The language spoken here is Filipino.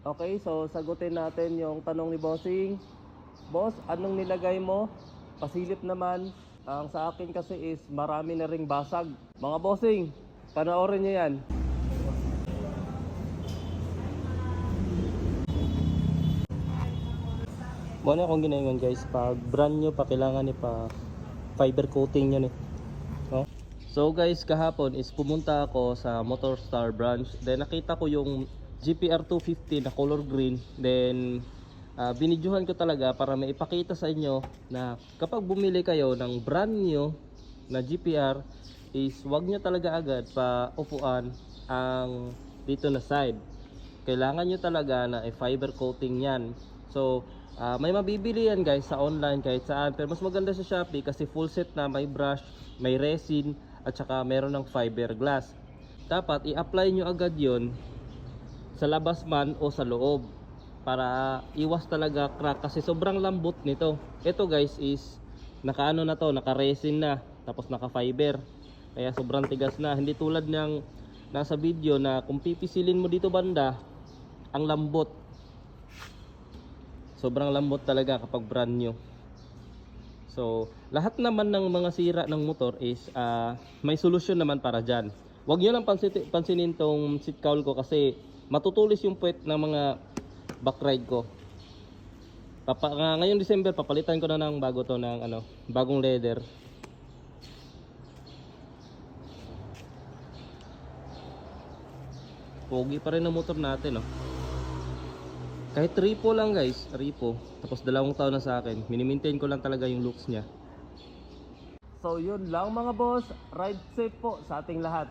Okay, so sagutin natin yung tanong ni Bossing. Boss, anong nilagay mo? Pasilip naman. Ang sa akin kasi is marami na ring basag. Mga Bossing, panoorin nyo yan. Muna akong ginayon guys, pag brand nyo pa kailangan ni pa fiber coating nyo ni. No? So guys, kahapon is pumunta ako sa Motorstar branch. Then nakita ko yung GPR 250 na color green. Then binidyohan ko talaga para maipakita sa inyo na kapag bumili kayo ng brand new na GPR is wag nyo talaga agad pa upuan ang dito na side. Kailangan nyo talaga na fiber coating yan. So may mabibili yan guys sa online kahit saan, pero mas maganda sa Shopee kasi full set na, may brush, may resin at saka meron ng fiberglass. Dapat i-apply nyo agad yon sa labas man o sa loob para iwas talaga crack kasi sobrang lambot nito. Ito guys is nakaano na to, naka-resin na, tapos naka-fiber, kaya sobrang tigas na, hindi tulad ng nasa video na kung pipisilin mo dito banda, ang lambot. Sobrang lambot talaga kapag brand new. So lahat naman ng mga sira ng motor is may solusyon naman para dyan. Huwag nyo lang pansinin tong seat cowl ko kasi matutulis yung puwet ng mga backride ko. Ngayong December papalitan ko na ng bago to, ng bagong leather. Pogi pa rin ang motor natin, oh. Kahit repo lang guys, repo. Tapos 2 taon na sa akin. Mini-maintain ko lang talaga yung looks niya. So yun lang mga boss, ride safe po sa ating lahat.